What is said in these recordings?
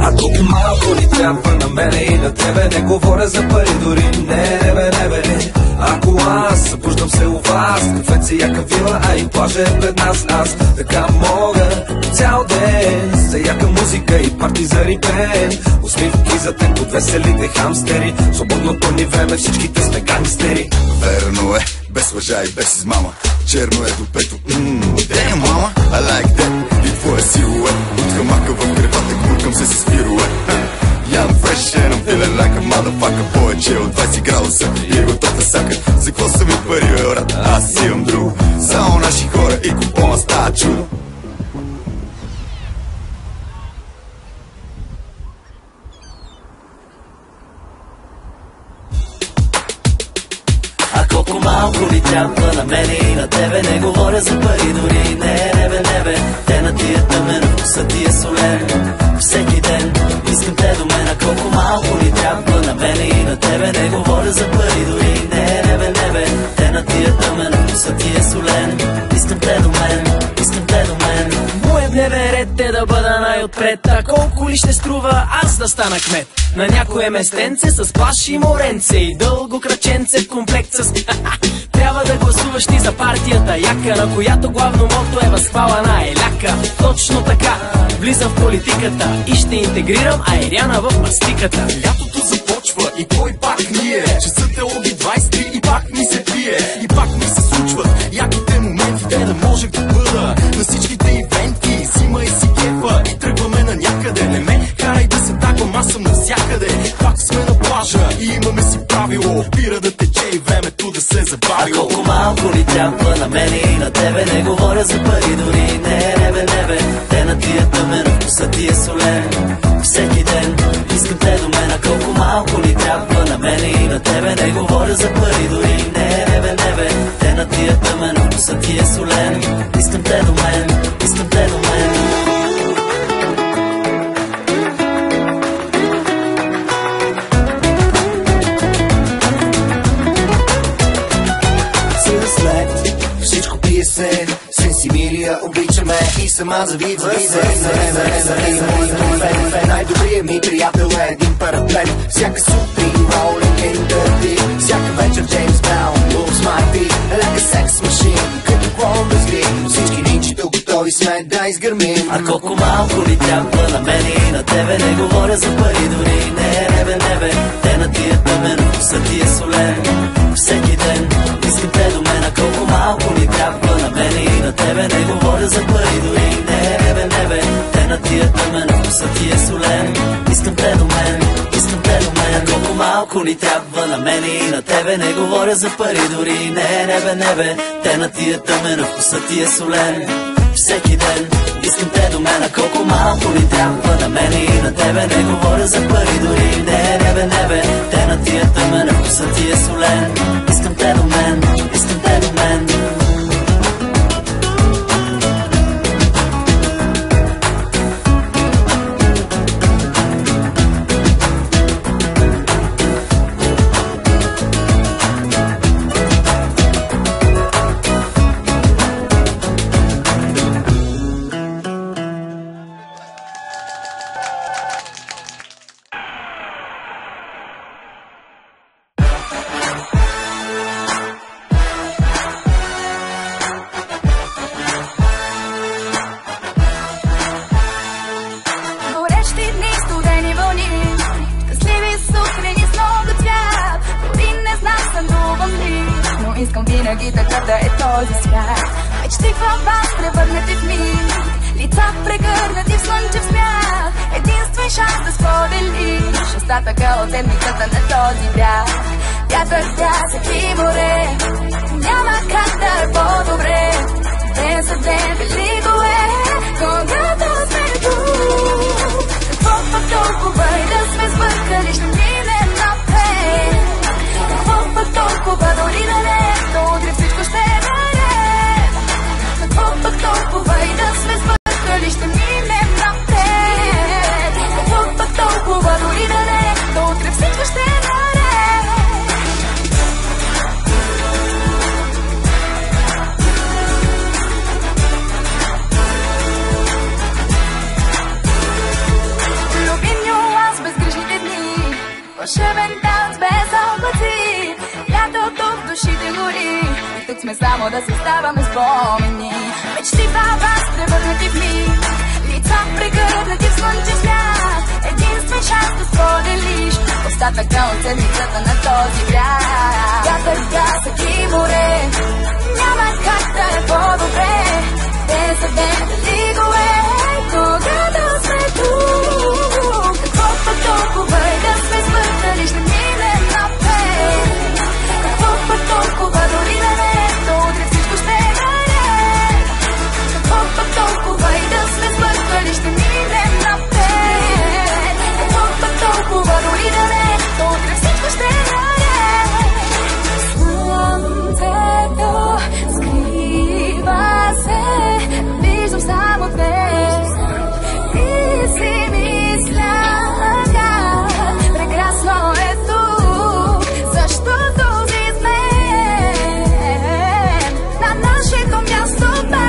Ако малко ни трябва на мене и на тебе, не говоря за пари дори, не бе. Ако аз събуждам се у вас, кафеце, яка вила, а и плажа е пред нас, аз така мога цял ден за яка музика и парти за рибен, усмивки за теб от веселите хамстери, свободното ни време всичките сме гангстери. Верно е, без лъжа и без измама, черно е допето, damn мама, I like that, и твоя силует, от хамака в кревата гмуркам се с пирует. I'm fresh and I'm feeling like a motherfucker. Повече от 20 градуса и готов да сакат. За какво са ми пари, бе, брат? Аз имам друго. Само наши хора и купона става чудо. А колко малко ни трябва на мене и на тебе, не говоря за пари дори, не бе. Те на тия тъмен, вкуса ти е солен. Всеки ден искам те до мен, а колко малко ни трябва на мене и на тебе, не говоря за пари дори, не бе. Те на тия тъмен, вкуса ти е солен. Искам те до мен. Моят дневен ред е да бъда най-отпред, а колко ли ще струва аз да стана кмет? На някое местенце с плаш и моренце и дълго краченце в комплект с... Трябва да гласуваш ти за партията яка, на която главно мото е възпала на еляка. Точно така, влизам в политиката и ще интегрирам аеряна в мастиката. Лятото започва и кой пак ние? Часът е оги 23 и пак ми се пие. И пак ми се случват яките моменти, те да можех да бъда на всичките ивенти. Зима и си кефа и тръгваме на някъде. Не ме карай да се тагвам, аз съм навсякъде. Пак сме на плажа и имаме си правило, пира да тече и времето да се забави. А колко малко ни трябва на мене и на тебе, не говоря за пари дори, не бе. Те на тия тъмен, вкуса ти е солен. Всеки ден искам те до мен, а колко малко ни трябва на мене и на тебе, не говоря за пари дори, не бе. Те на тия тъмен, вкуса ти е солен. Искам те до мен. Всичко пие се, Сенсимирия обичаме и сама завидва се. Най-добрият ми приятел е един параплет. Всяка сутрин rolling in the deep, всяка вечер Джеймс Браун moves my feet like a sex machine, като клон безгри. Всички нинчета готови сме да изгърмим. А колко малко ни трябва на мене и на тебе, не говоря за пари дори, не бе. Те на тия тъмен, вкуса ти е солен. Всеки ден искам те до мен, а колко малко ни трябва на мене и на тебе, не говоря за пари дори, не бе. Те на тия тъмен, вкуса ти е солен. Искам те до мен. А колко малко ни трябва на мене и на тебе, не говоря за пари дори, не бе. Те на тия тъмен, вкуса ти е солен. Всеки ден искам те до мен, а колко малко ни трябва на мене и на тебе, не говоря за пари дори, не бе. Те на тия тъмен, вкуса ти е солен. Искам те до мен. Искам винаги така да е този свят. Мечти във вас превърнати в миг, лица прегърнати в слънчев смях. Единствен шанс да споделиш остатъка от седмицата на този бряг. Вятър, пясък и море, няма как да е по-добре. Ден за ден велико е, когато сме тук. Какво пък толкова и да сме сбъркали, ще минем напред. Какво пък толкова дори да не, но утре всичко ще е наред. Какво пък толкова и да сме сбъркали, ще минем напред. Какво пък толкова дори да не, но утре всичко ще е наред. сме само да създаваме спомени. Мечти в вас превърнати в миг, лица прегърнати в слънчев смях. Единствен шанс да споделиш остатъка от седмицата на този бряг. Вятър, пясък и море, няма как да е по-добре. Те са ден го е, когато сме тук. Какво пък толкова и да сме свързали, ще минем напред. Какво пък толкова, дори да не е, то утре всичко ще е наред. Какво пък толкова и да сме свързали, ще минем напред. Какво пък толкова, дори да не е, то утре всичко ще е наред. Слънцето скрива се, виждам само те. И си мисля, прекрасно е тук, защото си сме на нашето място пак.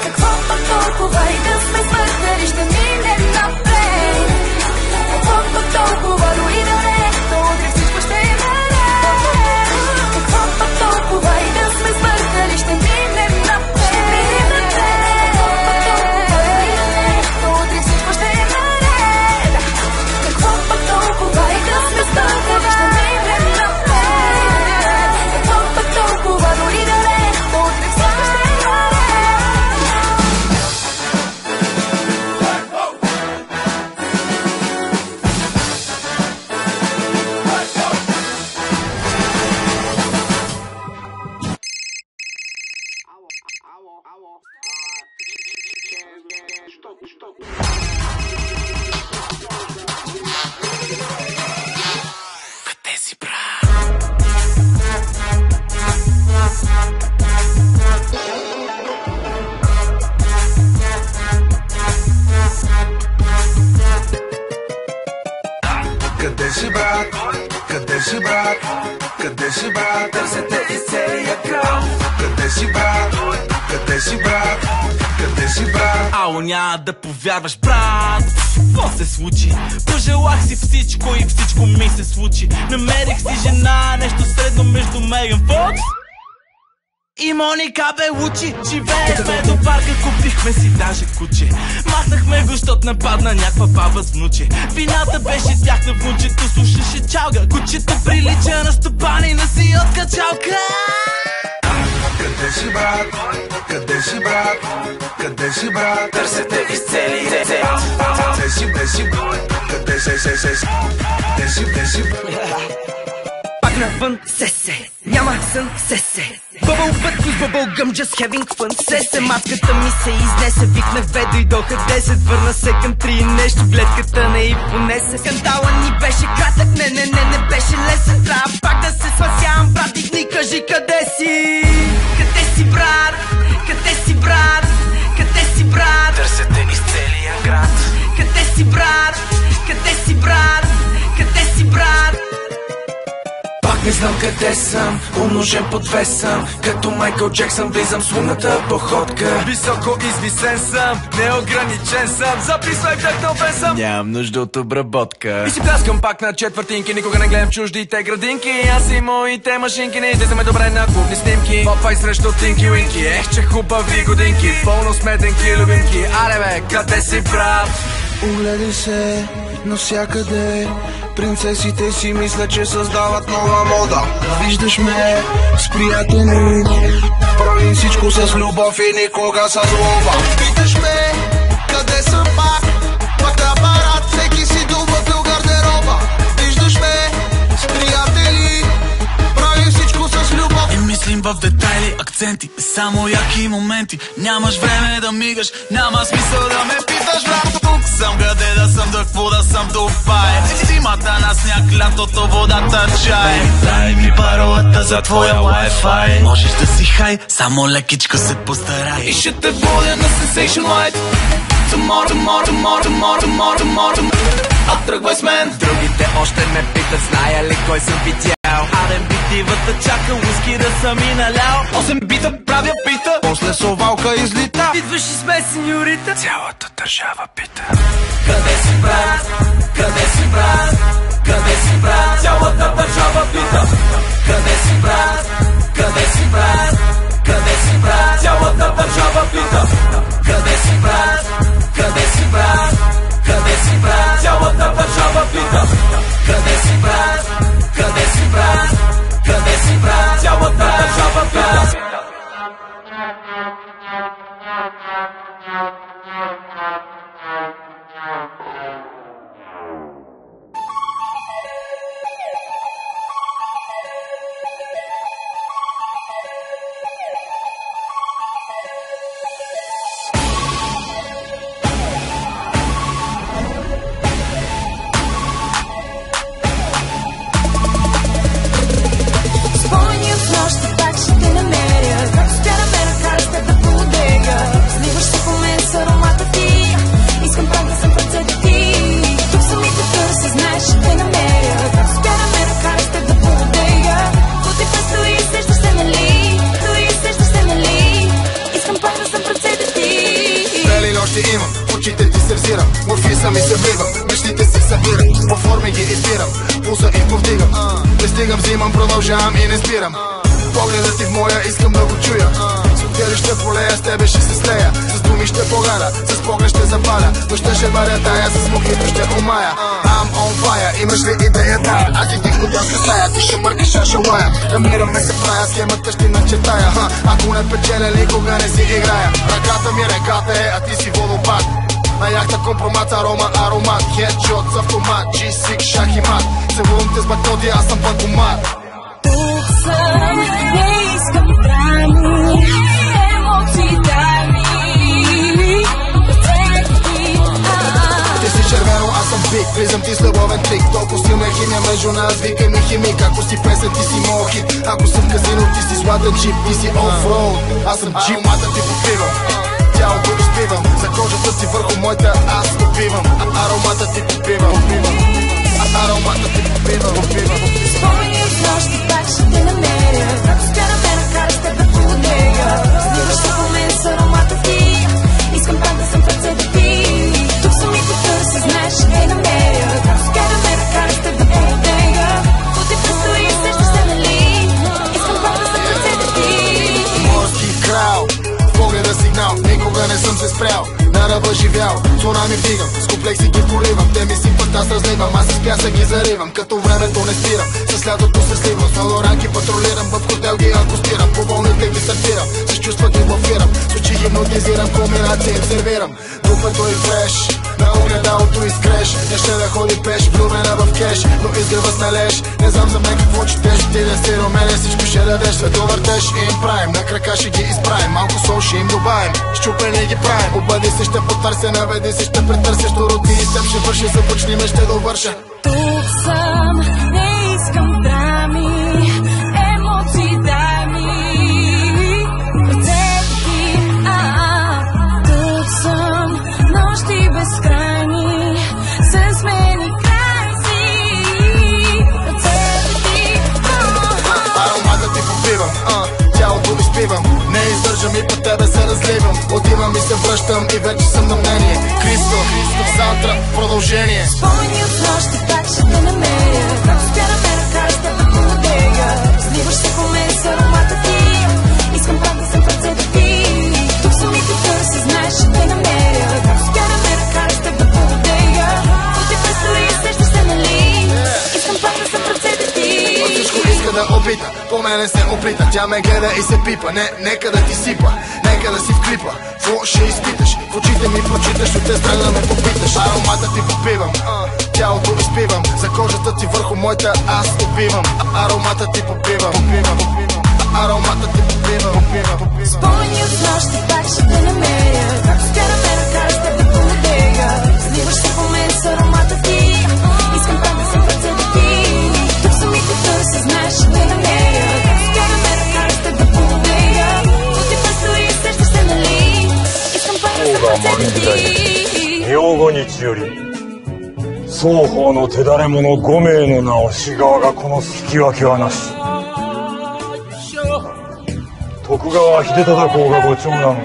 Какво пък толкова и да сме свързали, ще минем напред. Какво пък толкова, дори да не е, то утре всичко ще е наред. Какво пък толкова и да сме свързали, ще минем напред. Какво пък толкова, дори да не е, то утре всичко ще е наред. Какво пък толкова и да сме свързали, ще минем напред. Какво пък толкова, дори да не е, то утре всичко ще е наред. Къде си, брат? Къде си, брат? Къде си, брат? Къде си, брат? Търсете из целия град. Къде си, брат? Къде си, брат? Къде си, брат? Ало, няма да повярваш, брат. Какво се случи? Пожелах си всичко и всичко ми се случи. Намерих си жена, нещо средно между Меган Фокс и Моника Белучи. Живеехме до парка, купихме си даже куче. Махнахме го, щот нападна някаква баба с внуче. Вината беше тяхна, внучето слушаше чалга. Кучето прилича на стопанина си от качалка. Къде си, брат? Къде си, брат? Къде си, брат? Търсете из целия свят. Къде си, къде си? Къде си? Пак навън, се, няма сън, се. Бъбъл бътко с бъбъл гъм, just having fun, се. Маската ми се изнесе, викнах бе, дойдоха 10. Върна се към 3 нещо, гледката не и понесе. Скандала ни беше кратък, не беше лесен. Трябва пак да се спасявам, братик ни кажи къде си. Къде си, брат? Къде си, брат? Къде си, брат? Търсете из целия град. Къде си, брат? Къде си, брат? Къде си, брат? Пак не знам къде съм, умножен по 2 съм. Като Майкъл Джексън влизам с лунната походка. Високо извисен съм, неограничен съм. Записвай вдъхновен съм, нямам нужда от обработка. И си пляскам пак на четвъртинки, никога не гледам чуждите градинки. Аз и моите машинки не излизаме добре на клубни снимки. Попай срещу Тинки Уинки, че хубави годинки. Пълно сметенки, любимки, аре бе, къде си, брат? Огледай се навсякъде, принцесите си мислят, че създават нова мода. Виждаш ме с приятели, правим всичко с любов и никога с злоба. Питаш ме къде съм пак на парад, всеки си дубъл гардероба. Виждаш ме с приятели, правим всичко с любов. И мислим в детайли, акценти, само яки моменти. Нямаш време да мигаш, няма смисъл да ме питаш, брат. Тук съм, къде да съм, да какво да съм, Дубай. Зимата на сняг, лятото водата чай. Дай ми паролата за твоя Wi-Fi. Можеш да си хай, само лекичко се постарай. И ще те водя на Sensation Light. Tomorrow. А тръгвай с мен. Другите още ме питат, зная ли кой съм видял. парен бит, дивата чака уиски да съм и налял. 8 бита правя пита, после совалка излита. Идваш и сме сеньорита, Цялата държава пита: Къде си брат? Къде си брат? Къде си брат? Цялата държава пита: Къде си брат? Къде си брат? Къде си брат? Цялата държава пита: Къде си брат? Къде си брат? Къде си брат? Цялата държава пита: Къде си брат? Къде си брат? Къде си брат? Цялата държава пита. Очите ти се взирам, морфисам и се вливам, мечтите си събирам, по форми ги избирам, пулса им повдигам. Не стигам, взимам, продължавам и не спирам. Погледът ти в моя искам да го чуя. С хотели ще полея, с тебе ще се слея. С думи ще погара, с поглед ще запаля. Нощта ще варя тая, с мухито ще умая. I'm on fire, имаш ли идеята? Аз ти дих хотелска стая, ти ще мъркаш, аз ще лая. Намираме се в края, схемата ще начертая. Ако не печеля, никога не си играя. Ръката ми реката е, а ти си водопад. На яхта компромат, арома, аромат. Хедшот с автомат, G6, шах и мат. Целувам те с бакноти, аз съм банкомат. Тук съм, не искам драми, емоции дай ми. Ти си червено, аз съм бик, влизам ти с любовен трик. Толкова силна химия между нас, викай ми химик. Ако си песен, ти си моят хит. Ако съм в казино, ти си златен джип. Ти си оффроуд, аз съм джип. Аромата ти попивам, тялото изпивам. За кожата си върху моята аз попивам. Аромата ти попивам, аромата ти попивам. Спомени от нощи, пак ще те намеря. Ако спя да ме накараш те да подега. Сливаш се по мен с аромата ти. Искам пак да съм в ръцете ти. Тук съм и те търся, знаеш, ще те намеря. Ако спя да ме накараш те да подега. То ти предстои, сещаш се, нали? Искам пак да съм в ръцете ти. Морски крал, в погледа сигнал. Никога не съм се спрял, на ръба живял. Цунами вдигам, с комплекси ги поливам. Те ми сипат, аз разливам, аз с пясък ги заривам. Като времето не спирам, с лятото се сливам. С лоранки патрулирам, в хотел ги акустирам. По болните ги стартирам, с чувства ги лафирам. С очи хипнотизирам, комбинация им сервирам. Дупето и фреш, на огледалото изкреш. Не ще да ходи пеш, влюбена в кеш, но изгрева смелеш. Не знам за мен какво четеш, ти да си румене, всичко ще дадеш. Светло въртеш и им правим, на крака ще ги изправим. Малко сол ще им добавим, щупени ги правим. Обади се, ще потърся, наведи се, ще претърся. Ще роти и съм, ще върши, започни ме, ще довърша. Тук съм, не искам драми, емоции дай ми. Ръцете ти, тук съм, нощи безкрайни, с мен и край си. Ръцете ти, Аромата ти попивам, тялото изпивам. Не издържам и по тебе се разливам. Отивам и се връщам и вече съм на мнение. Кристо, завтра продължение. спомени от нощи, пак ще те намеря. Ако спя да ме накараш те да подега. Сливаш се по мен с аромата ти. Искам пак да съм в ръцете ти. Тук съм и те търся, знаеш, ще те намеря. Ако спя да ме накараш те да подега. То ти предстои, сещаш се, нали? Искам пак да съм в ръцете ти. От всичко иска да опита, по мене се оплита. Тя ме гледа и се пипа, нека да ти сипа. Нека да си в клипа, какво ще изпиташ? В очите ми прочиташ, от те страна да ме попиташ. Аромата ти попивам, тялото изпивам. За кожата ти върху моята аз убивам. Аромата ти попивам, аромата ти попивам. Спомени от нощи, пак ще те намеря. Ако спя да ме накараш те да подега. Сливаш се по мен с аромата ти. Искам пак да съм в ръцете ти. Тук съм и те търся, знаеш, ще те намеря. Ако спя да ме накараш те да подега. То ти предстои, сещаш се, нали? Искам пак да съм в ръцете ти. 明後日より双方の手だれ者5名の名を志川がこの引き分けはなし。徳川秀忠公がご長男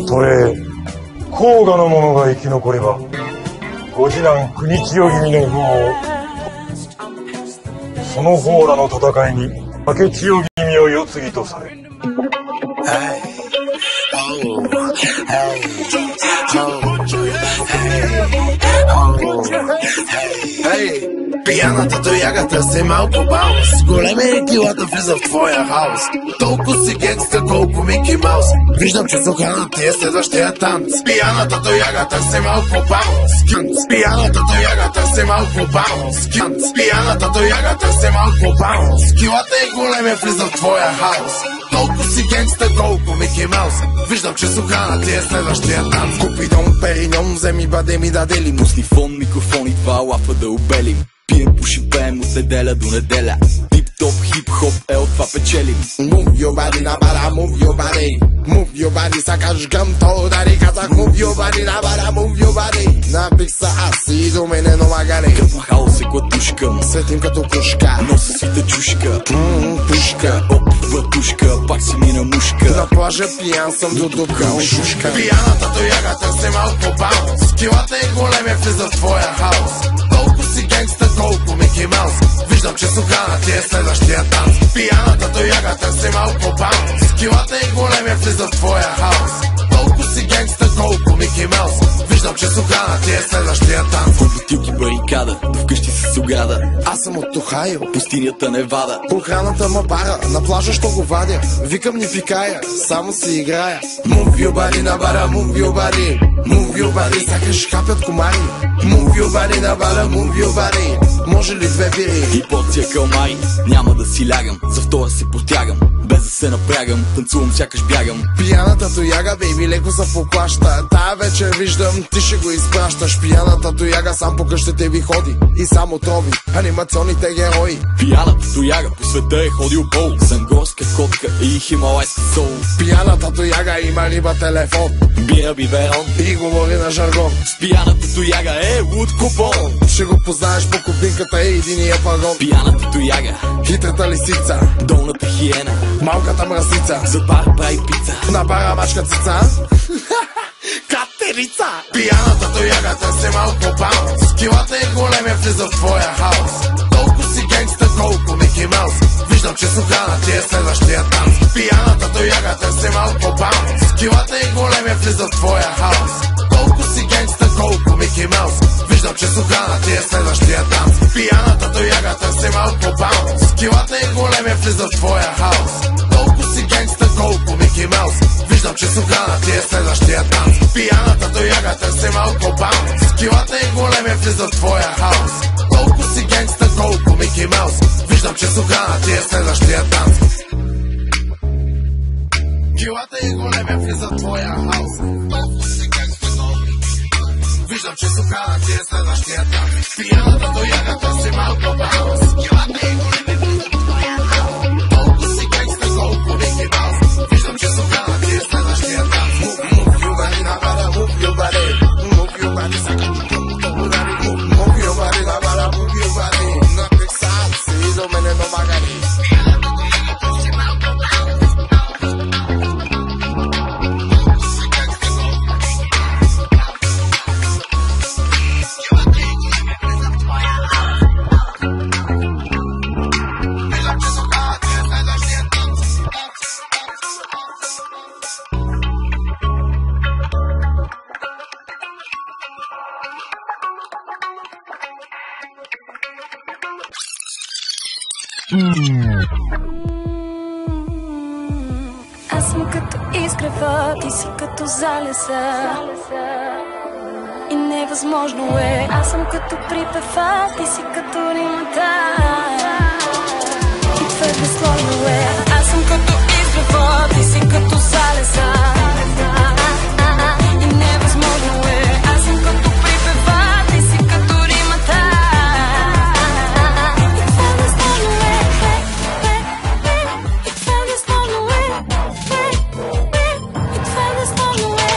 都営甲賀の者が生き残ればご次男国千代君の方をその方らの戦いに明千代君を世継ぎとされПияната тоягата се малко баунс. Големия килата влиза в твоя хаус. Толкова си генгста, колко Мики Маус. Виждам, че слухана ти е следващия танц. Пияната тоягата се малко баунс. Пияната тоягата се малко баунс. Пияната тоягата се малко баунс. Килата и големия влиза в твоя хаус. Толкова си генгста, колко Мики Маус. Виждам, че слухана ти е следващия танц. Купи дом, периньон, вземи баде ми даде ли. Муслифон, микрофон и два лапа да обелим. Пием, пушим, пеем от неделя до неделя. Тип-топ, хип-хоп, от това печелим. Move your body, на бара, move your body. Move your body, сакаш гъм, то удари. Казах move your body, на бара, move your body. Напих са аз и до мене номагали. Къпа хаос е клатушка, светим като кружка. носа свита чушка, пушка. оп, въртушка, пак си мина мушка. На плажа пиян съм до дупка, шушка. Пияната тоягата се малко баунс. Килата и големия влиза в твоя хаус. Толко си генгста, колко Мики Маус. Виждам, че сухана ти е следващия танц. Пияната тоягата се малко баунс. Килата и големия влиза в твоя хаус. Толко си генгста, колко Мики Маус. Виждам, че сухана ти е следващия танц. Бутилки барикада, до вкъщи с ограда. Аз съм от Охайо, пустинята Невада. Охраната ма бара, на плажа що го вадя. Викам ни викая, само си играя. Move your body на бара, move your body. Move your body, сякаш хапят комари. Move your body на бара, move your body. Може ли две бири? И порция калмари, няма да си лягам. За втора се потягам, без да се напрягам. Танцувам, сякаш бягам. Пияната тояга, бейби, леко се поплаща. Тая вечер виждам, ти ще го изпращаш. Пияната тояга сам по къщите ви ходи и само трови анимационните герои. Пияната тояга по света е ходил пол. Съм горска котка и хималайски сол. Пияната тояга има риба телефон, бира биверон и говори на жаргон. С пияната тояга е луд купон. Ще го познаеш по купинката и единия пагон. Пияната тояга, хитрата лисица, долната хиена, малката мразица. зад бар прави пица. На бара мачка цица. Катерица! Пияната тоягата се малко баунс. Килата и големия влиза в твоя хаус. Толко си генгста, колко Мики Маус. Виждам, че сухана ти е следващия танц. Пияната тоягата се малко баунс. Килата и големия влиза в твоя хаус. Толко си генгста, колко Мики Маус. Виждам, че сухана ти е следващия танц. Пияната тоягата се малко баунс. Килата и големия влиза в твоя хаус. Толко си генгста, колко Мики Маус. Виждам, че сухана ти е следващия танц. Пияната тоягата се малко баунс. Килата и големия влиза в твоя хаус. Толко си генгста, колко Мики Маус. Виждам, че сухана ти е следващия танц. Килата и големия влиза в твоя хаус. Толко си генгста, колко виждам, че сухана ти е следващия танц. Пияната тоягата се малко баунс. Килата и големия влиза в твоя хаус. Толко си генгста, колко Мики Маус. Виждам, че сухана ти е следващия танц. Move your body, на бара, move your body. Move your body, сакам move your body, на бара, move your body. Напих са аз и до мене номагали. Аз съм като изгрева, ти си като залеза и невъзможно е. Аз съм като припева, ти си като римата и твърде сложно е. Аз съм като изгрева, ти си като залеза и невъзможно е. Аз съм като припева, ти си като римата и твърде сложно е.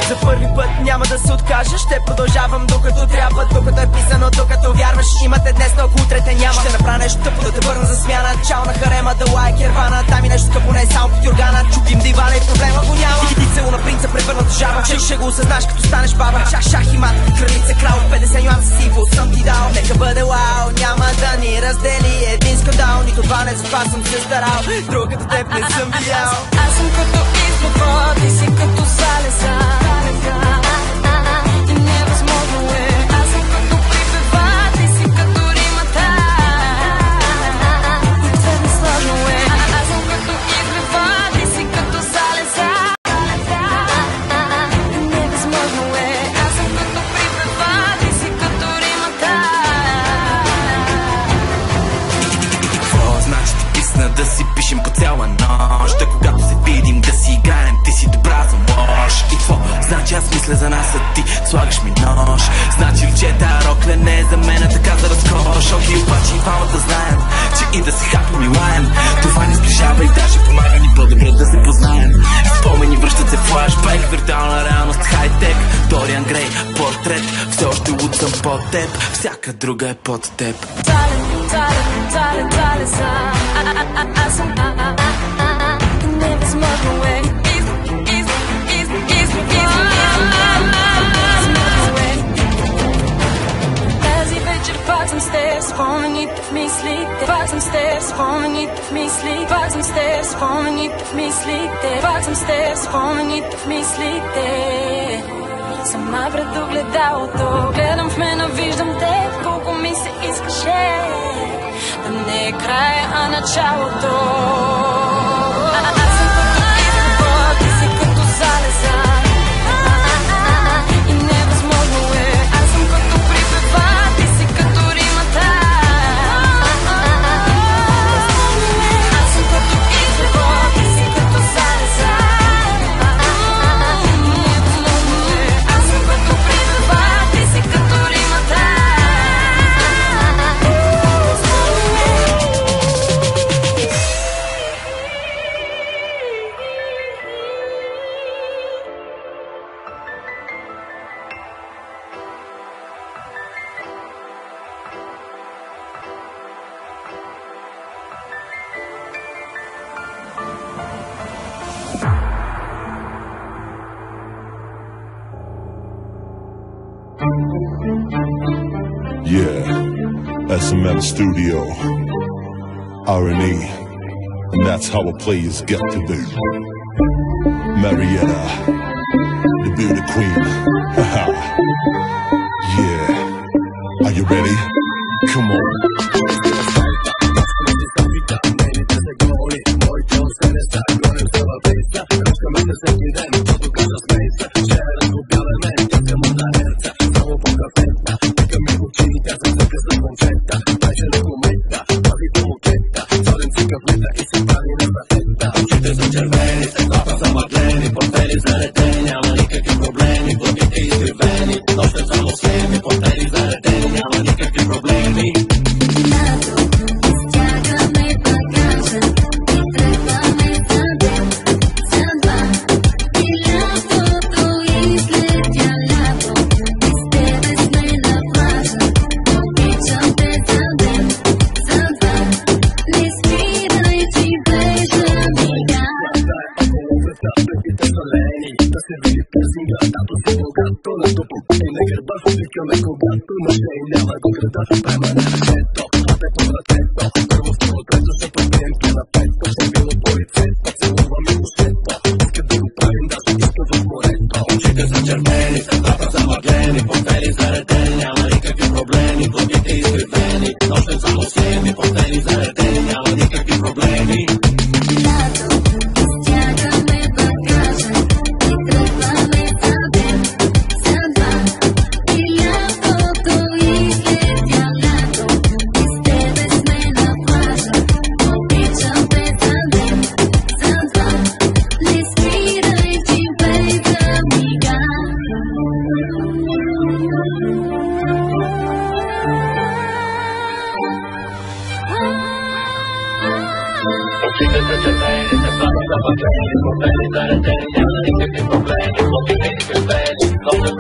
За първи път няма да се откажа, ще продължавам Продължавам докато трябва, докато е писано, докато вярваш. Имате днес, но ако утре те няма. Ще направя нещо тъпо да те върна за смяна. Чао на харема, да лайк ервана. Дай ми нещо скъпо, не е само под юргана. Чуким дивана и проблема го няма. И цело на принца превърната жаба. Ще го осъзнаш като станеш баба. Шах и мат, кралица крал, 50 нюанса сиво съм ти дал. Нека бъде вау, няма да ни раздели един скандал. Нито два, не за това съм се старал. Другата теб не съм видял. Аз съм като изпод, ти си като залеза. И невъзможно е. Аз съм като припева, ти си като римата. И твърде сложно е. Аз съм като изпева, ти си като залеза. И невъзможно е. Аз съм като припева, ти си като римата. Какво значи ти писна да си пишем по цяла нощ? Да когато се видим да си играем, ти си добра за лош. И какво значи аз мисля за нас, а ти слагаш ми нож? Значи ли че тая рокля не е за мен, а така за разкош? Окей, обаче и двамата знаем, че и да се хапим и лаем, това ни сближава и даже помага ни по-добре да се познаем. Спомени връщат се флашбек, виртуална реалност, хай-тек. Дориан Грей, портрет, все още луд съм под теб, всяка друга е под теб. Аз съм невъзможно е. Тази вечер пак съм с теб, спомените в мислите. Пак съм с теб, спомените в мислите. Пак съм с теб, спомените в мислите. Пак съм с теб, спомените в мислите. Сама пред огледалото, гледам в мен, виждам теб, колко ми се искаше да не е край, а началото. Аз съм като изпод, ти си като залеза. И невъзможно е. Аз съм като припева, ти си като римата. Аз съм като изпод, ти си като залеза. Невъзможно е. Аз съм като припева, ти си като римата. Yeah, SMM Studio, R&E, and that's how a players get to be. Marietta, the beauty queen, haha. Yeah, are you ready? Come on. Problemi,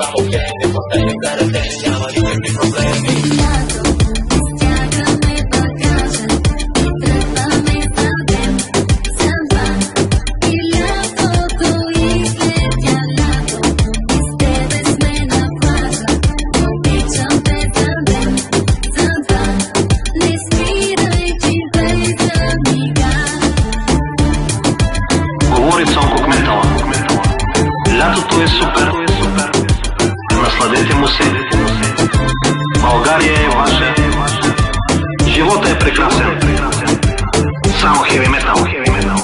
само гейни, платени каратени, няма никакви проблеми. Лятото е супер, насладете му се. България е ваша, живота е прекрасен. Само хеви метал, хеви метал,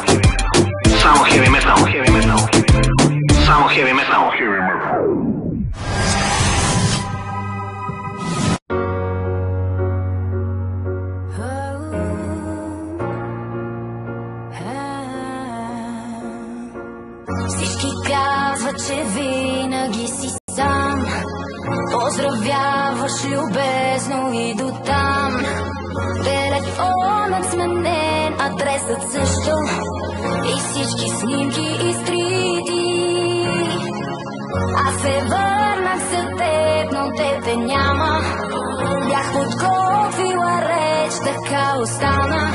само хеви метал, хеви метал, само хеви метал, хеви метал. Всички казват, че винаги си сам. Поздравяваш любезно и до там. Телефонът сменен, адресът също. И всички снимки изтрити. Аз се върнах за теб, но тебе няма. Бях подготвила реч, така остана.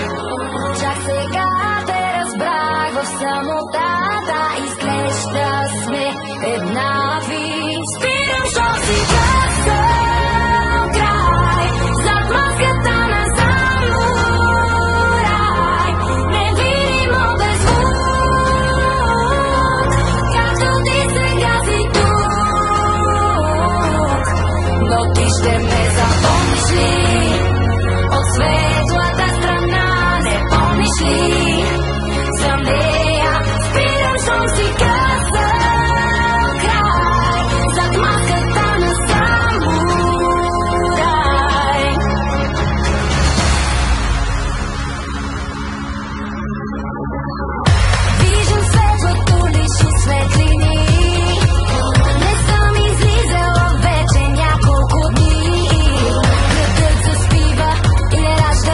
Чак сега те разбрах в самотата. Изглежда сме еднакви. Спирам, що си късам край. Зад маската на самурай. Невидимо без звук. Както ти сега си тук. Но ти ще ме запомниш ли? От светлата страна не помниш ли? За нея спирам, щом си казал край. Зад маската на самурай. Виждам светлото лиши светлини. Не съм излизала вече няколко дни. Градът заспива и не ражда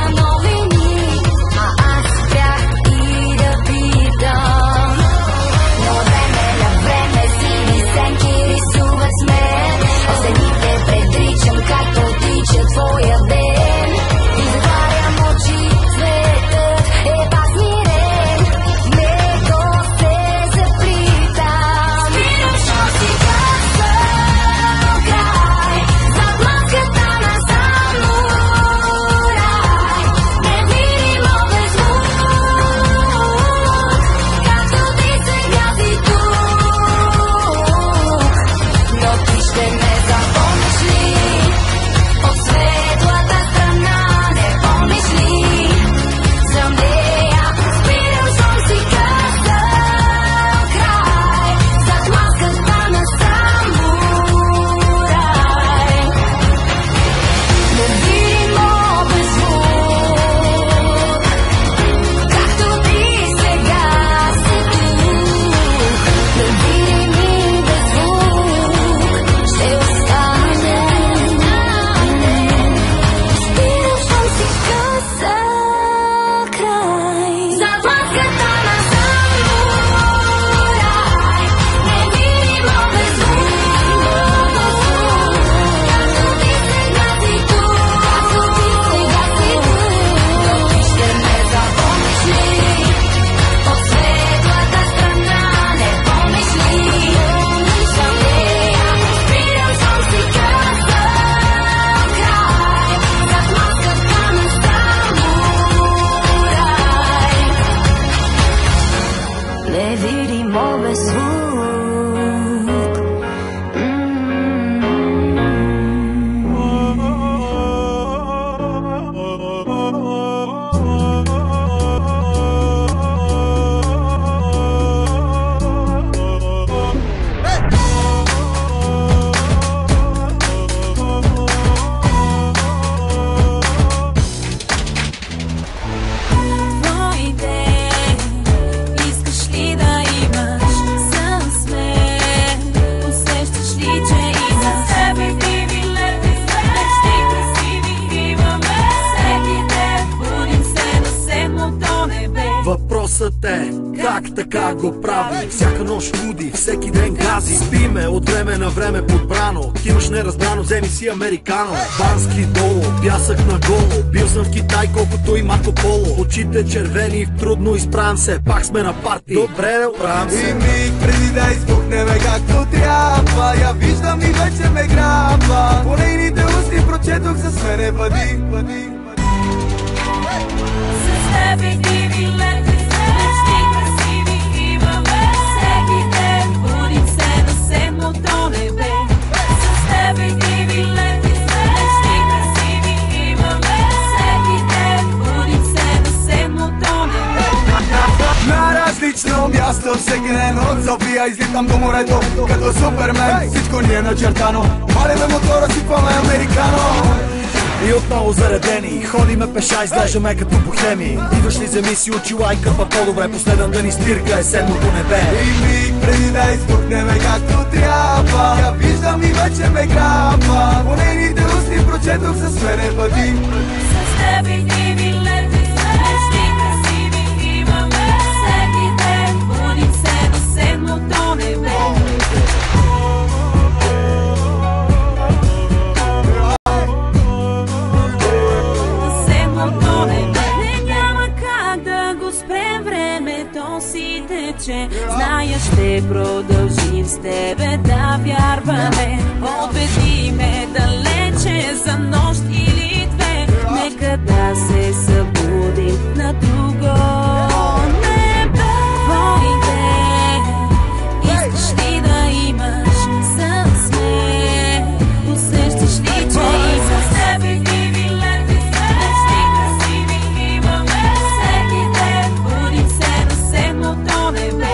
Въпросът е как така го прави. Всяка нощ луди, всеки ден гази. Спиме от време на време подбрано. Кимаш неразбрано, вземи си американо. Бански долу, пясък на голо. Бил съм в Китай колкото и Марко Поло. Очите червени, трудно изправям се. Пак сме на парти, добре не оправям се. И миг преди да избухнеме както трябва, я виждам и вече ме грабва. По нейните устни прочетох за смене бъди. С тебе диви лети, мечти красиви имаме. Всеки ден будим се на седмото небе. С тебе диви лети, мечти красиви имаме. Всеки ден будим се на седмото небе. На различно място всеки ден от София излитам до морето като Супермен. Всичко ни е начертано, палиме мотора, сипваме американо. И отново заредени, ходиме пеша, изглеждаме като бохеми. Идваш ли вземи си очила и къпа по-добре. Последната ни спирка е седмото небе. И миг преди да избухнеме както трябва, я виждам и вече ме грабва. По нейните устни прочетох за смене бъди. С тебе диви лети, мечти красиви имаме. Всеки ден будим се на седмото небе. Зная, ще продължим с тебе да вярваме. Отведи ме далече за нощ или две. Нека да се събудим на друго небе. Твоите искаш ли да имаш с мен? Усещаш ли, че имаш с тебе диви лети, мечти красиви имаме. Всеки ден будим се на седмото небе.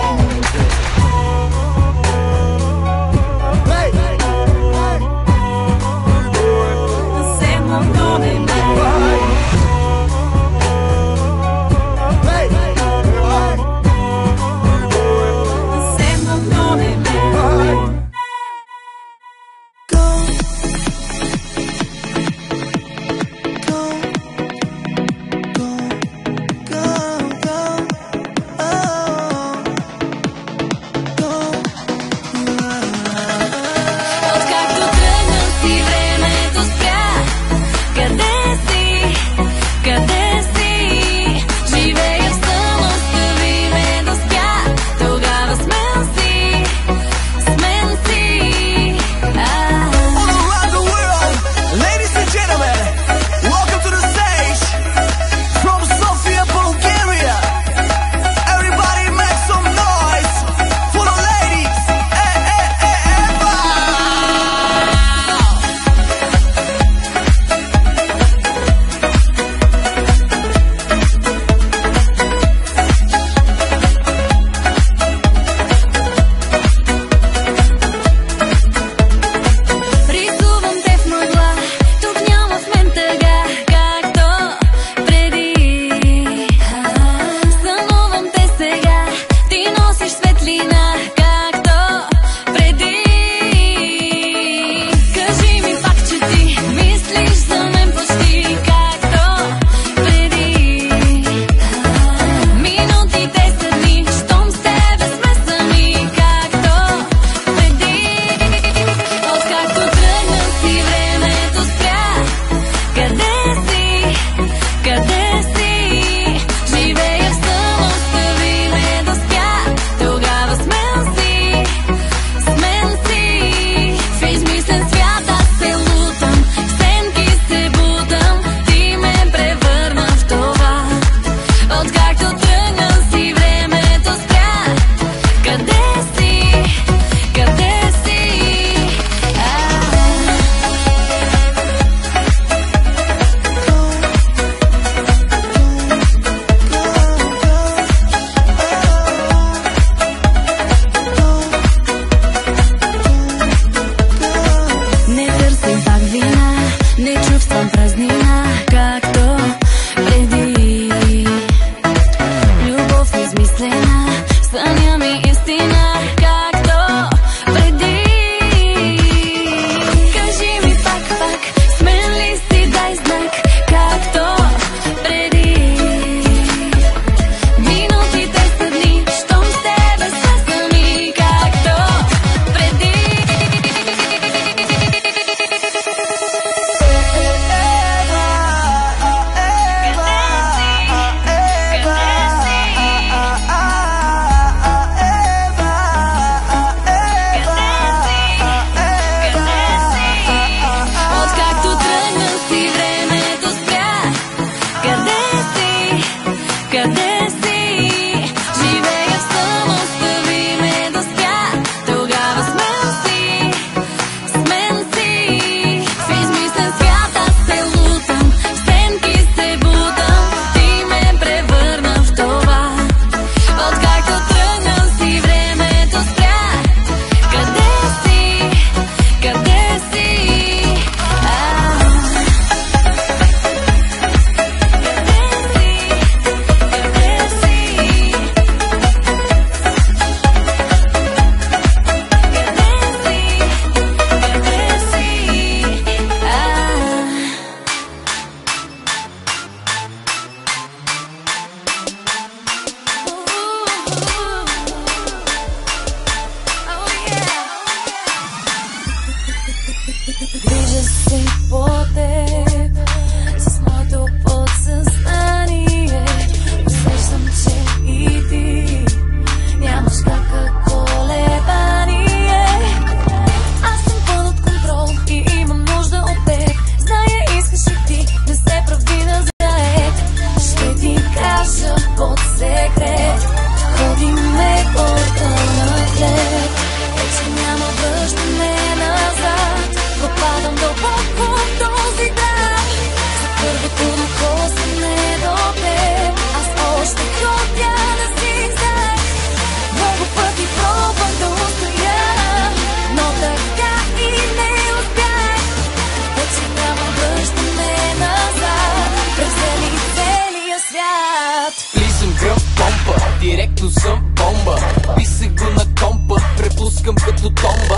като съм бомба. Писа го на компа, препускам като томба.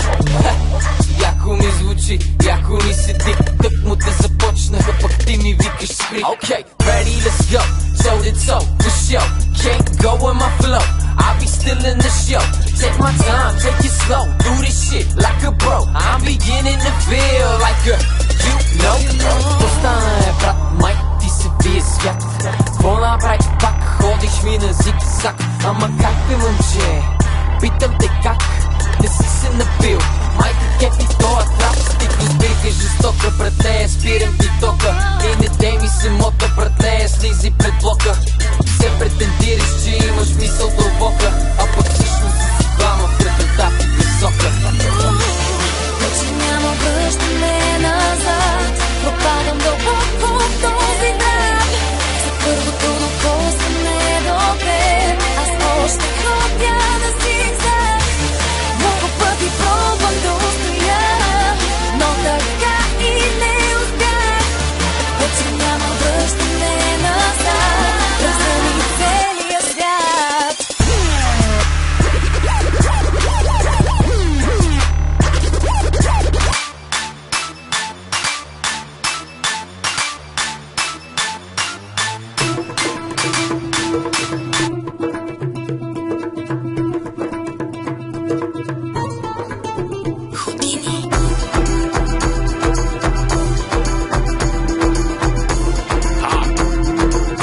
Яко ми звучи, яко ми седи. Тък му те започнаха, пък ти ми викаш спри. Okay, ready, let's go, told it so, for sure. Can't go with my flow, I'll be still in the show. Take my time, take it slow, do this shit like a bro. I'm beginning to feel like a, you know. Остана е брат, май ти се бие свят. Какво направи, пак ходиш ми на зиг-заг. Ама как бе, момче? Питам те как, не си се напил. Майка кефи тоя трап, стигна сбирка жестока. Пред нея спирам ти тока и не дей ми се мота. Пред нея слизи пред блока. Се претендираш, че имаш мисъл дълбока, а пък всъщност си двама в крътата ти висока. Вече няма връщане назад, пропадам дълбоко в този град. За първото докосване до теб, аз още ходя на зигзаг. Много пъти пробвам да устоя, но така и не успях. Вече няма връщане назад, разделим целия свят.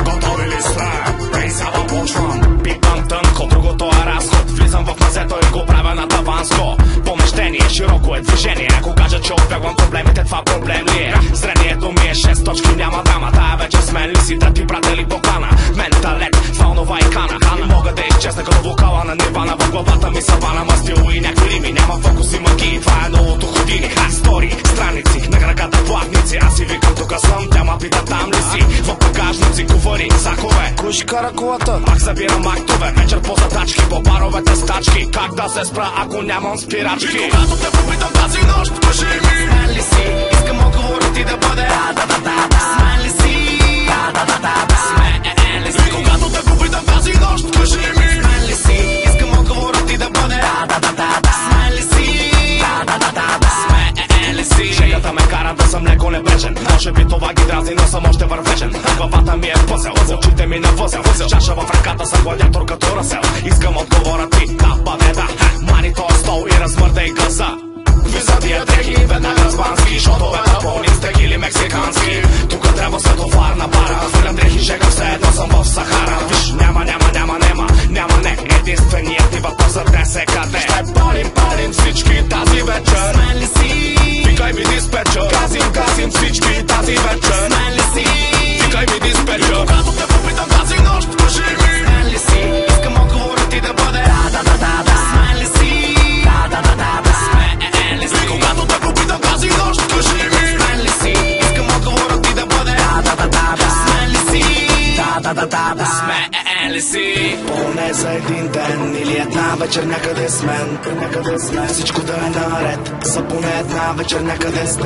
Готови ли сте? Ей, сега почвам. Пипам тънко, другото е разход. Влизам в мазето и го правя на таванско. Помещение, широко е движение. Ако кажа, че отбягвам проблемите, това проблем ли е? Зрението ми е 6 точки, няма драма. Тая вече смен ли си, да ти пратели покана? Менталет, фаунова и кана. Не мога да изчезна като вокала на нивана. В главата ми савана, мастил и някакви рими. Няма фокус и магии, това е новото Худини. Стори, страници, на краката плавници. Аз си викам, тук съм, тя ма пита там ли си? В багажници, кувъри, сакове. Кой ще кара колата? Пак събирам актове, вечер по задачки, по баровете стачки. Как да се спра, ако нямам спирачки? И когато те попитам тази нощ, кажи ми, смен ли си? Искам отговорът ти да бъде смен ли си? Смен ли си? И когато те попитам тази нощ, кажи ми, смен ли си? Искам отговорът ти да бъде смен ли си? Смен ли си? Шегата ме кара да съм леко небрежен. Може би това ги дразни, но съм още вървежен. Главата ми е пъзел, очите ми на възел. Чаша в ръката съм гладиатор като Расел. Искам отговорът ти, да бъде да. Мани тоя стол и размърдай газа. Визадия дрехи, веднага разбански. Шотовете пълни с текили мексикански. Тук трябва светофар на бара. Хвърлям дрехи, жега все едно съм в Сахара. Виж, няма не. Единственият ти въпрос за днес е къде. Ще палим всички тази вечер. Смен ли си? Викай ми диспетчер. Газим всички тази вечер. Смен ли си? Викай ми диспетчер. И когато те попитам тази нощ, кажи ми, смен ли си? Искам отговорът ти да бъде смен ли си? Смен ли си? И когато те попитам тази нощ, кажи ми, смен ли си? Искам отговорът ти да бъде смен ли си? Смен ли си? Поне за един ден или една вечер някъде с мен. Всичко да е наред. За поне една вечер някъде с теб.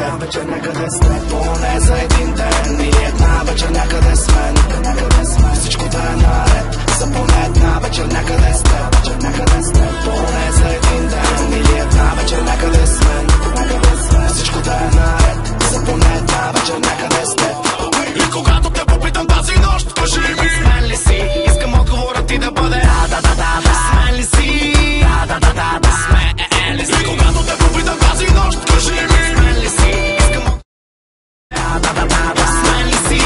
Поне за един ден или една вечер някъде с мен. Всичко да е наред. За поне една вечер някъде с теб. Поне за един ден или една вечер някъде с мен. Всичко да е наред. За поне една вечер някъде с теб. И когато те попитам тази нощ, кажи ми, смен ли си? Искам отговорът ти да бъде смен ли си? Смен ли си? И когато те попитам тази нощ, кажи ми, смен ли си? Искам смен ли си?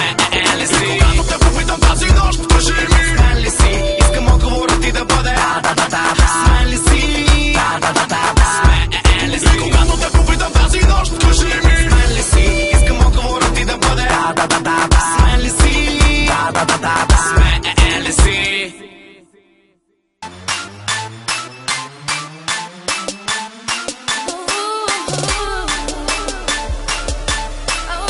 Смен ли си? И когато те попитам тази нощ, кажи ми, смен ли си? Искам отговорът ти да бъде смен ли си? Смен ли си? И когато те попитам тази нощ, кажи ми, смен ли си? Искам отговорът ти да бъде смен ли си? Смен ли си? Oh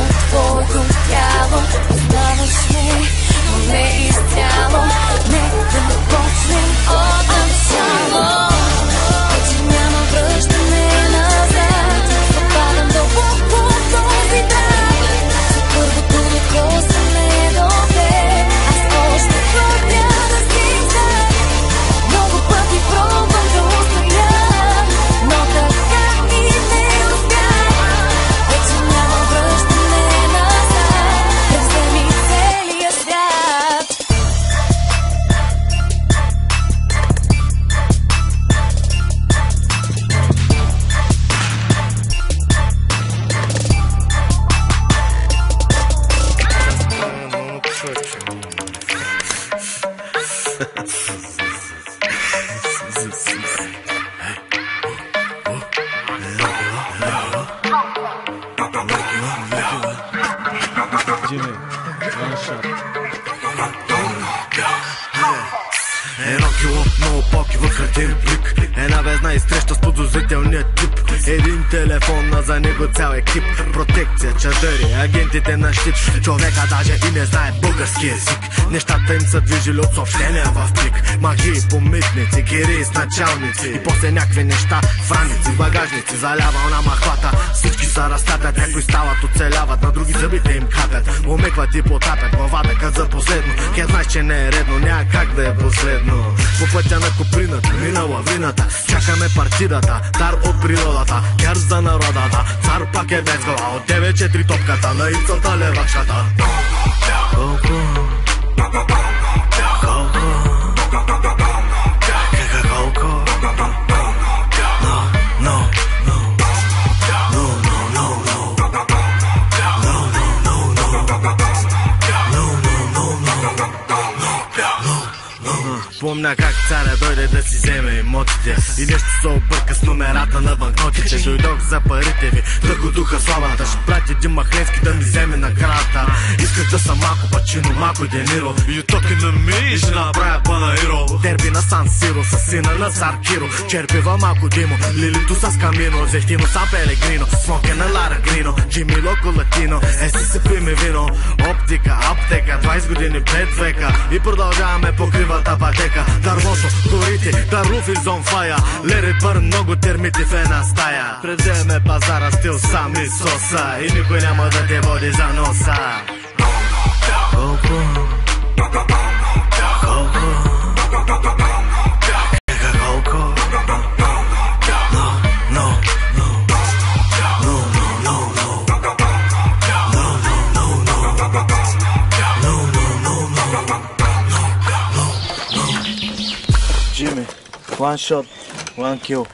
твоето тяло. Оставаш ми, но не изцяло. Нека да почнем от начало. Вече няма връщане назад. Попадам дълбоко в този драк. За първото докосване е добре. Аз още ходя да зигзаг. Много пъти пробвам да устоя, но така и не успях. Вече няма връщане назад. Превземи целия свят. Едно кило, много поки в хартиен плик. Една везна изсреща с подозрителния тип. Един телефон, а за него цял екип. Протекция, чадъри, агентите на щит. Човека даже и не знае български език. Нещата им са движили от съобщения в плик. Магии по митници, кири с началници. И после някакви неща, франици, багажници. Залява на махлата, всички са разтапят. Някои стават, оцеляват, на други зъбите им капят. Омекват и потапят, главата каза последно. Ке знаеш, че не е редно, няма как да е последно. По пътя на Куприната, мина лавината. Чакаме партидата, дар от природата. Герц за народата, цар пак е без глава. От 9-4 топката, на ицата левакшата. Помня как царя дойде да си вземе имотите и нещо се обърка с номерата на банкнотите. Дойдох за парите ви, да го духа славата. Ще прати един Махленски да ми вземе наградата. Исках да съм малко Пачино, малко Дениро. You talking to me, и ще направя Панаиро. Дерби на Сан Сиро, с сина на Цар Киро. Черпива малко Димо, Лилито с Камино. Зехтино Сан Пелегрино, смоке на Лара Грино. Джими Локо Латино, еси се пиме вино. Оптика, аптека, 20 години 5 века. И продължаваме по кривата пътека. Дървото, горите, the roof is on fire. Let it burn, много термити в една стая. Превземе пазара стил сами соса. И никой няма да те води за носа. Jimmy, one shot, one kill.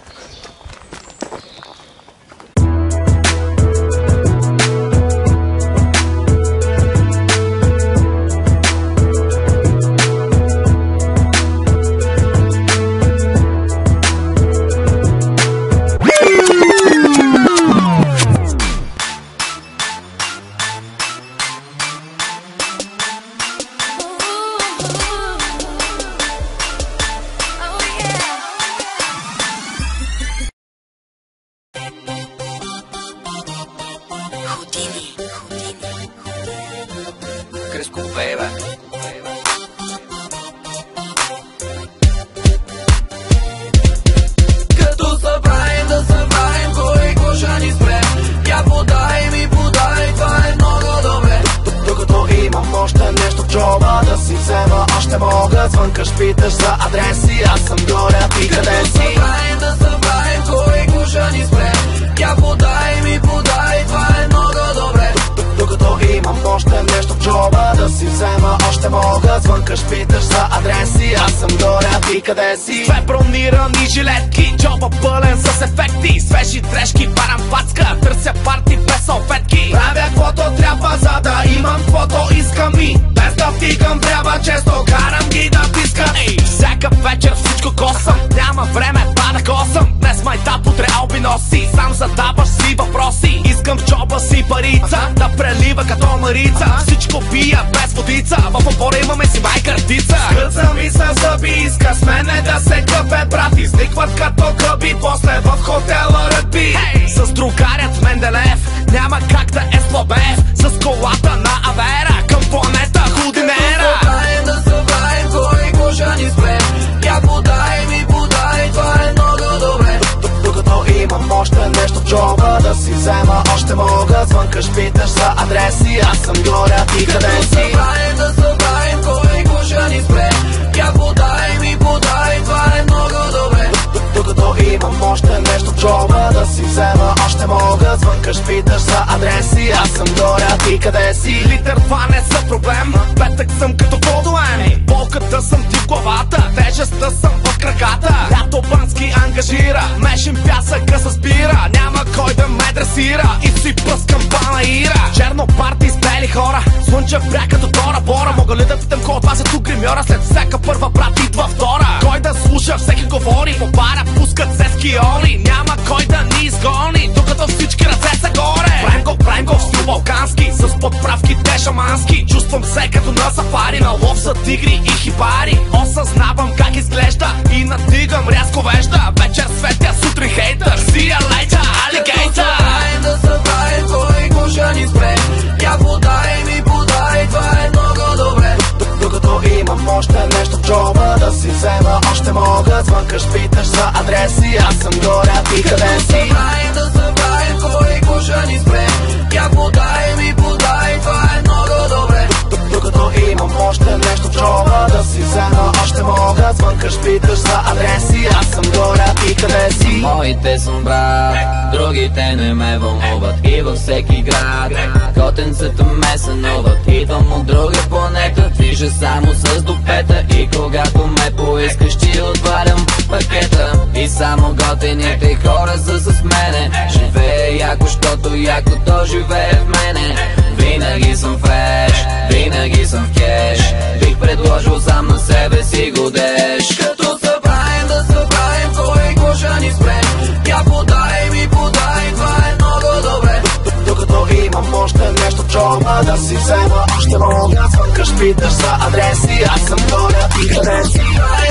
Като събраем да събраем, кой коша ни спре. Я подай ми, подай, това е много добре. Докато имам още нещо в джоба да си взема, още мога. Звънкаш, питаш за адреси, аз съм горе, ти къде си? Да събраем, кой коша ни спре. Я подай ми, подай, това е много добре. Докато имам още нещо в джоба да си взема, още мога. Звънкаш, питаш за адреси, аз съм горе, ти къде си? Две бронирани жилетки, джоба пълен с ефекти. Свежи трешки, парам пацка, търся парти без салфетки. Правя каквото трябва, за да имам каквото искам и без да втикам, трябва често карам ги да пискам. Всяка вечер всичко косам, няма време па да косам. Днес майтап, утре албиноси, сам задаваш си въпроси. Искам в джоба си и парица, да прелива като марица. Всичко пия без водица, в опора имаме си майкартица. Скъца ми са зъби, иска с мене да се къпе, брат. Изникват като гъби, после в хотела ръгби. С другарят Менделев няма как да е слабев. С колата на Авера към планета Худинера. Да събраем кой кожа ни спре. Я подай ми подай, това е много добре. Докато имам още нещо в джоба да си взема, още мога. Звънкаш, питаш за адреси, аз съм горя, ти къде си? Да събраем кой кожа ни спре. Я подай ми подай, това е много добре. Докато имам още нещо в джоба да си взема, още мога. Звънкаш, питаш за адреси, аз съм горя, ти къде си? Литър това не са проблем, петък съм като Водоен. Болката съм ти в главата, тежестта съм в краката. Лято Бански ангажира, мешен пясъка с бира. Няма кой да ме дресира и си пръскам панаира. Черно парти с бели хора, слънчев бряг като Тора Бора. Мога ли да питам кой от вас е тук гримьора? След всяка първа брат идва втора. Кой да слуша, всеки говори, по бара пускат се скиоли. Няма кой да ни изгони, докато всички ръце са горе. Правим го в стил балкански, с подправките шамански. Чувствам се като на сафари, на лов за тигри и хибари. Осъзнавам как изглежда и надигам рязко вежда. Вечер светя, сутрин хейтър, see ya later, alligator. Да събраем кой кожа ни спре. Я подай ми подай, това е много добре. Докато имам още нещо в джоба да си взема, още мога. Звънкаш, питаш за адреси, аз съм горя, ти къде си? Да събраем кой кожа ни спре. Я подай ми подай, това е много добре. Докато имам още нещо в джоба да си взема, още мога. Звънкаш, питаш за адреси, аз съм горя, ти къде си? Моите съм брат, другите не ме вълнуват. И във всеки град котенцата ме сънуват. Идвам от друга планета, движа само с допета. И когато ме поискаш, ти отварям пакета. И само готените хора са с мене. Живея яко, щото якото живее в мене. Винаги съм фреш, винаги съм в кеш. Бих предложил сам на себе си годеш. Като събраем да събраем кой кожа ни спре. Я подай ми подай, това е много добре. Докато имам още нещо в джоба да си взема, още мога. Звънкаш, питаш за адреси, аз съм горя, ти къде си?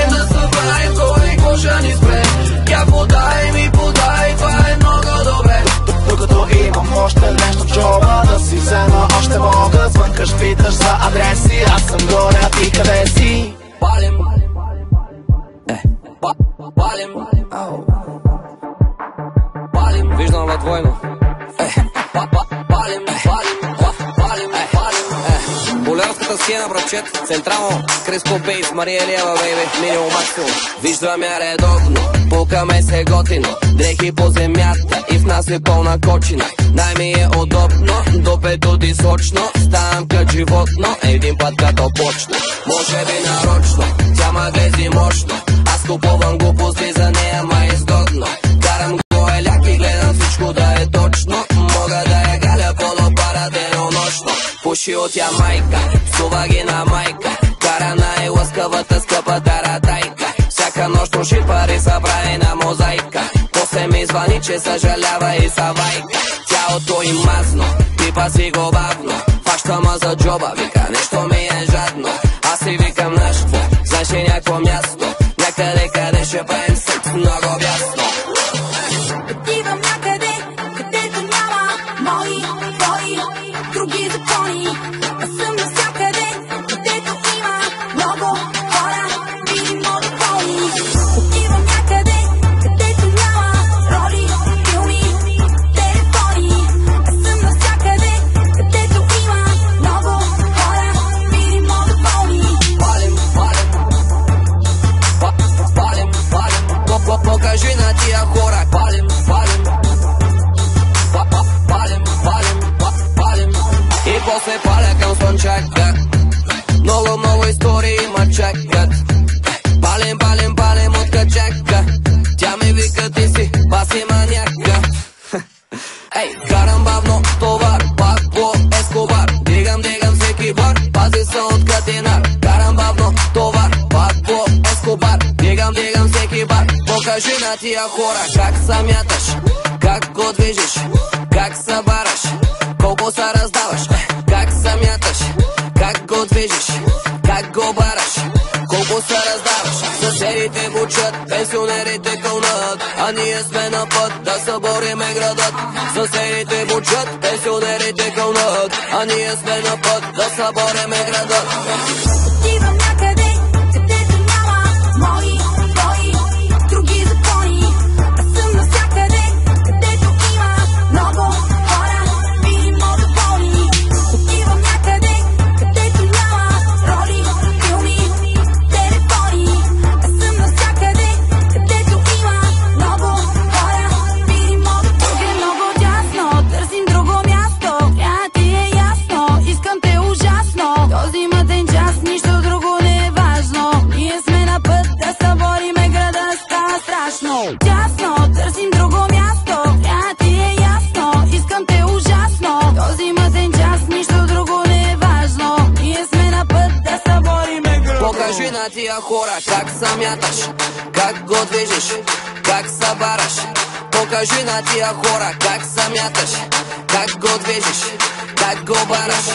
Да събраем кой кожа ни спре. Я подай ми подай, това е много добре. Докато имам още нещо в джоба да си взема, още мога. Звънкаш, питаш за адреси, аз съм горя, ти къде си? Палим, палим, палим, виждам във двойно. Палим, болярската схема, братчет. Централно, Криско Бейс, Мария Елиева, бейби, минимум максимум. Виждам я редовно, пукаме се готино. Дрехи по земята и в нас е пълна кочина. Най-ми е удобно, допето ти сочно. Ставам като животно, един път като почна. Може би нарочно, тя ма грези мощно. Аз купувам глупости за нея, ма изгодно. Карам го еляк и гледам всичко да е точно. Мога да я галя полопара денонощно. Пуши от Ямайка, псува ги на майка. Кара най-лъскавата скъпа таратайка. Всяка нощ троши пари събрани на мозайка. После ми звъни, че съжалява и съвайка. Тялото им мазно, пипа си го бавно. Фаща ма за джоба, вика нещо ми е жадно. Аз си викам нашто, знаеш ли някакво място? Някъде къде ще правим секс много бясно. Отивам някъде, където няма мои, твои, други закони. Аз съм навсякъде, където има много хора, видимо доволни. Отивам някъде, където няма роли, филми, телефони. Аз съм навсякъде, където има много хора, видимо доволни. Палим, покажи на тия хора. Палим, и после паля към слънчака. Много истории ма чакат. Палим от качака. Тя ми вика, ти си баси маняка. Ей, карам бавно товар, пак по Ескобар. Дигам всеки бар, пази се от катинар. Карам бавно товар, пак по Ескобар. Дигам всеки бар. Покажи на тия хора как се мяташ, как го движиш, как се бараш. раздаваш. Съседите бучат, пенсионерите кълнат, а ние сме на път да събориме градът. Съседите бучат, пенсионерите кълнат, а ние сме на път да събориме градът. Отивам някъде, където няма мои твои други закони. Аз съм навсякъде, където има много хора, видимо доволни. Отивам някъде, където няма роли, филми, телефони. Аз съм навсякъде, където има много хора, видимо доволни. Е много тясно, търсим друго място, трябва ти е ясно, искам те ужасно. Този мъден час, нищо друго не е важно. Ние сме на път да събориме града, става страшно. Тясно, търсим друго място, трябва ти е ясно, искам те ужасно. Този мъден час, нищо друго не е важно. Ние сме на път да събориме града. Покажи на тия хора как самяташ, как го движиш, как събараш. Покажи на тия хора как самяташ, как го движиш, как го бараш.